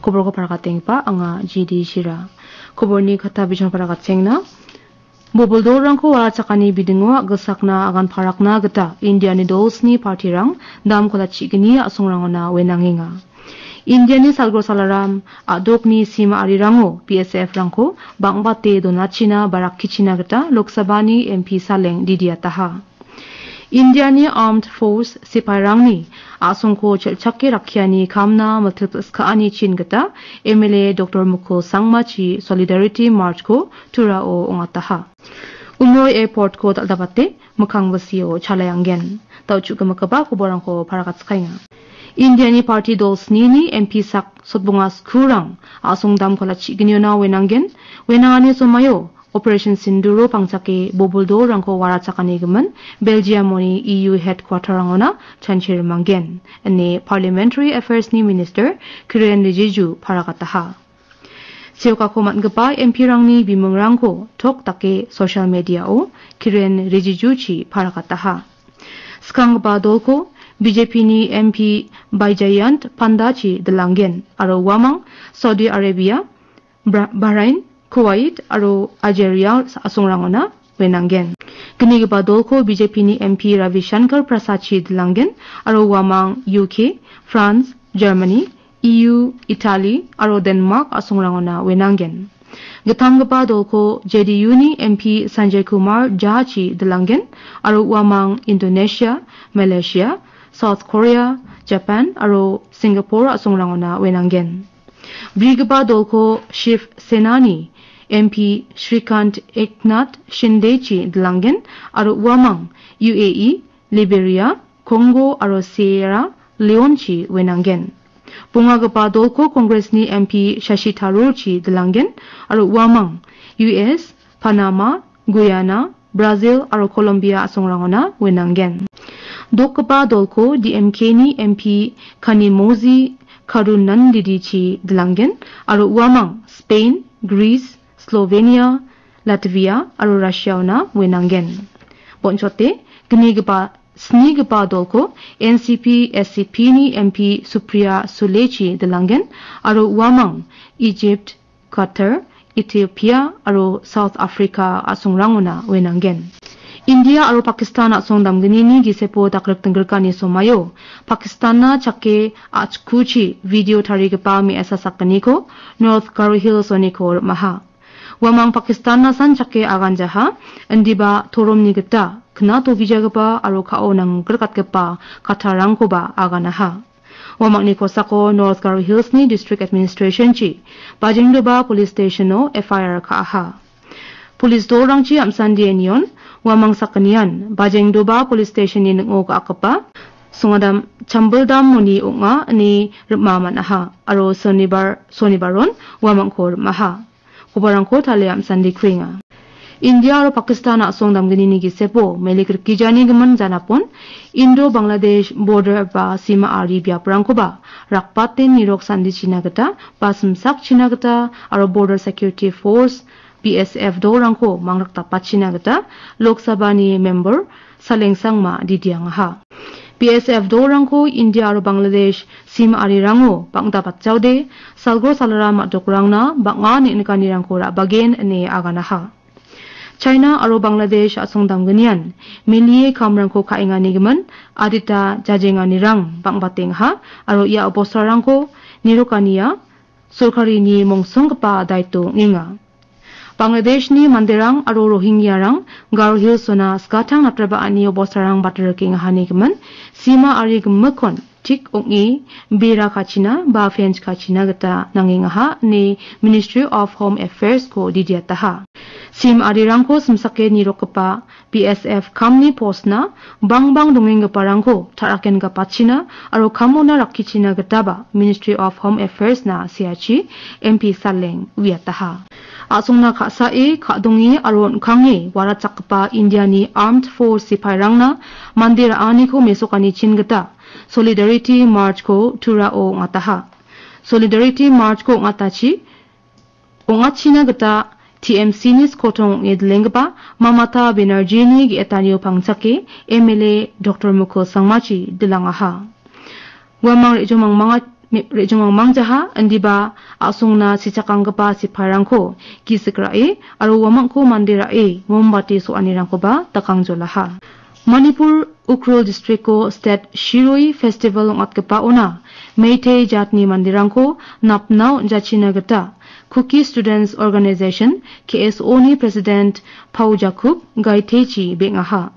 kubur ko parakating pa anga GD Shira kubur ni kata bijan parakateng na Bobol rang ko wala chakani bidingwa gasakna agan parakna gata India ni dos ni party rang dam kola chigni asong rangona wenanginga India ni salgro salaram adok ni sima arirango PSF rangko bangbate donachina barakkichina gata Lok Sabha ni MP saleng didiataha India ni Armed Force sipai rangni asongko chelchakke rakhyani kamna multiples khaani chin gata MLA Dr. Mukul Sangmachi Solidarity March ko tura o ongataha Umroi Airport ko daldabate mukhang wasio chalayanggen tauchu gamakaba ko borang ko parakatskainga India ni party dols ni MP sak sotbunga skurang asongdam kola chigniona wenanggen wenangani somayo Operation Sinduro pangchake Bobuldo rangko warachakani gemen Belgium moni EU headquarter rangona chanchir manggen ane Parliamentary Affairs ni Minister Kiren Rijiju parakataha Seuka komat gepa MP rangni bimung rangko tok take social media o Kiren Rijiju chi parakataha Skang ba dolko BJP ni MP Baijayant Pandachi delanggen aro wamang Saudi Arabia Bahrain Kuwait aro Algeria asongrangona wenanggen Gnigiba dolko BJP ni MP Ravi Shankar Prasachi delanggen aro wamang UK France Germany EU Italy aro Denmark asongrangona wenanggen Gatangba dolko JDU ni MP Sanjay Kumar Jachi delanggen aro wamang Indonesia Malaysia South Korea Japan aro Singapore asongrangona wenanggen Brigaba dolko Shiv Senani MP Shrikant Eknath Shindechi Dlangen aro wamang UAE Liberia Congo aro Sierra Leone chi wenanggen Pungagapa dolko Congress ni MP Shashi Tharoor chi Dlangen aro wamang US Panama Guyana Brazil aro Colombia asongrangona wenanggen Dokapa dolko DMK ni MP Kanimozi Karunandidi chi Dlangen aro wamang Spain Greece Slovenia, Latvia, aro Russia na wenanggen. Bonchote, snigpa dolko NCP SCP ni MP Supriya Sulechi delanggen aro wamang Egypt, Qatar, Ethiopia aro South Africa asongrangona wenanggen. India aro Pakistan asongdam gnini gisepo takrek tenggerkani somayo Pakistan na chakke achkuchi video tharigpa mi asasakani ko North Garo Hills oniko maha Wamang Pakistan na san chakke agan jaha andiba thorom ni gata khna to bijagpa aro khao nang gerkatkepa katharang ko ba aganaha Wamang ni kosako North Garo Hills ni District Administration chi Bajingdoba Police Station no FIR kha ha Police dorang chi amsandi enion Wamang sakanian Bajingdoba Police Station ni ngo ka akapa sungadam chambeldam moni unga ni rmaman aha aro sonibaron wamang khor maha Kubarangko taliam sandi kringa. India aro Pakistan asongdam gnini gisepo melikir kijani geman janapon Indo-Bangladesh border ba sima ari biaprangko ba rakpatin nirok sandi chinagata pasumsak chinagata aro border security force BSF dorangko mangrakta pachinagata Lok Sabha ni member salengsangma didiangaha. BSF dorangko India aro Bangladesh sim arirango bangda batchaude salgro salarama dokrangna banga ni nikanirangko ra bagen ne aganaha China aro Bangladesh asongdam gnian milie kamrangko khaingani geman adita jajenganirang bangbatengha aro ia obosarangko nirokania sorkari ni mongsongpa daito nginga Bangladesh ni manderang aro Rohingya rang Garo Hills sona skatang natraba ani obosarang batraking hanigeman sima ari gmekon tik ongi bera kachina ba fence kachina gata nangingaha ni Ministry of Home Affairs ko didiataha sim arirangko simsake nirokpa BSF kamni postna bangbang dongenggaparangko taraken gapachina aro kamona rakkichina gataba Ministry of Home Affairs na siachi MP Saleng wiataha Asongna khasae khadongi aron khange warachakpa India ni Armed Force sipairangna mandir ani ko mesokani chingata Solidarity March ko tura o ngataha Solidarity March ko ngatachi ongachina gata TMC ni skotong edlengba Mamata Banerjee ni gi etanio pangchake MLA Dr. Mukul Sangmachi dilangaha Wamang rejomang rejong mangjaha andiba asungna sichakangpa siparangko kisikrai aro wamangko mandirae mombati so anirangko ba takangjolaha Manipur Ukhrul District ko State Shiroi Festival ngatkepa ona Meitei Jatni mandirangko napnau jachina gata Kuki Students Organization KSO ni President Pau Jakub Gaitechi bengaha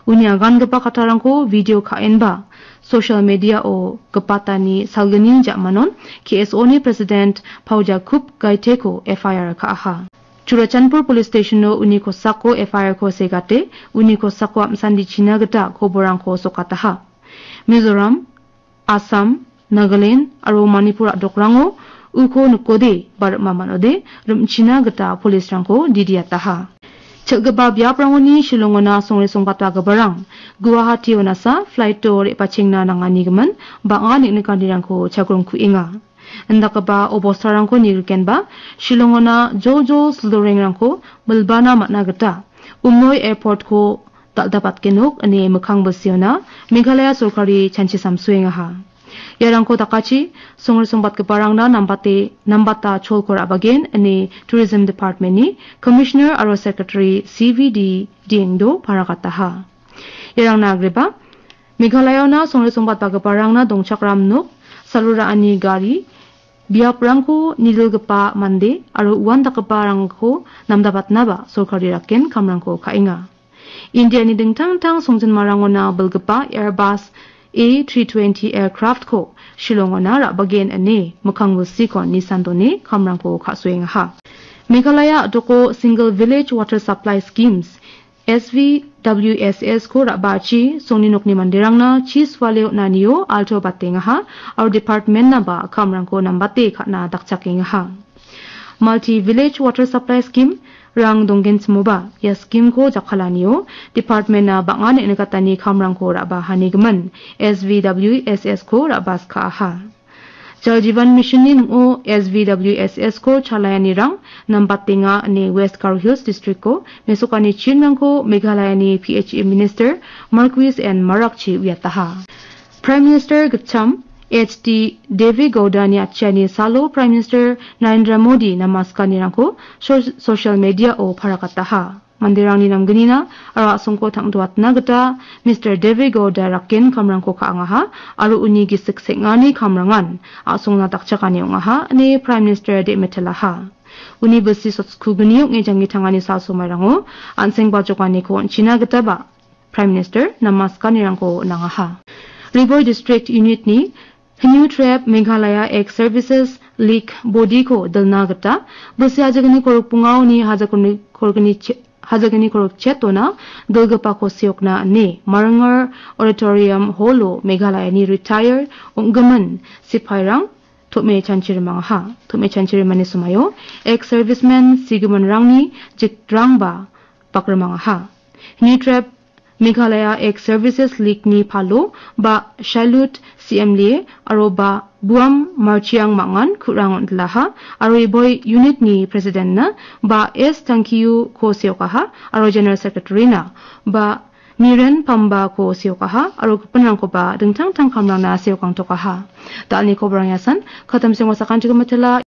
unia gangpa katarangko video kaenba social media o kepatani salgani jakmanon KSO ni President Pau Jakub Gaiteko FIR kaaha Churachandpur Police Station no uni ko sako FIR ko segate uni ko sako amsandi china gata koborang ko sokataha Mizoram Assam Nagaland aro Manipur adokrango uko nukode barma manode rumchina gata police rangko didiataha Chagaba biaprangoni Shillongona songre songpatwa gabarang Guwahati onasa flight to repachingna nangani gaman banga niknikandirangko chagrong kuinga Andakaba obostarangko nirkenba Shillongona jojo sloreng-rangko bulbana matnagata Umoi airport ko daldapat kenok ane mukhang basiona Meghalaya Sorkari chanchi samsuengaha Yarangko takachi songre songpat keparangna nambata cholkor abagen ane tourism department ni commissioner aro secretary CVD diengdo parakataha Yarang nagreba Meghalaya na songre songpat keparangna dongchakram nok salura ani gari biaprangko nililgepa mande aro uan takkeparangko namdabatna ba sorkari raken kamrangko kainga India ni dingtang-tang songjen marangona belgepa Airbus A320 aircraft ko Shillongona rabagen ane mukhangbusi ko nisandone kamrangko khasuenga Meghalaya adoko single village water supply schemes SVWSS ko rabachi songninokni mandirangna chiswaleo nanio alto batenga our department na ba kamrangko nambate khana dakchakenga multi village water supply scheme rang donggen smoba ya scheme ko jakhalanio department na bangan enekatani khamrang ko raba hanigman SVWSS ko rabas kha ha Jal Jeevan Mission ni o SVWSS ko chalayani rang nambatinga ne West Garo Hills district ko mesokani chinang ko Meghalaya ni PHA minister Marquis and Marakchi uyataha Prime Minister Gacham HD Devi Gowda ni achani salo Prime Minister Narendra Modi namaskani rangko social media o parakataha mandirang ni namganina ara songko thangduatna gata Mr Devi Gowda raken kamrangko kaangaha aru uni gisiksekngani kamrangan asongna dakchakani ongaha ne Prime Minister de metalaha uni basi sotkuguni nge jangi thangani saso marango ansengba jokani ko china gata ba Prime Minister namaskani rangko nangaha Riboy District Unit ni New Trap Meghalaya Egg Services Leak Body ko dalnagata basi hajagani korokpungao ni hajagani korok chetona dalgapa ko siokna ne Marangar Auditorium Holo Meghalaya ni retired onggaman sipairang thome chanchirimani sumayo Egg Serviceman Sigmund Rangni jikrangba pakramanga New Trap Meghalaya Egg Services Leak ni palo ba Shalut CMLA aro ba buam marchiang mangan kurang laha aro boy unit ni president na ba S thank you ko siokaha aro general secretary na ba Niren Pamba ko siokaha aro penang ko ba dengtang tang kamrang na siokang tokaha dal ni ko brang yasan khatam sing wasakan juga matela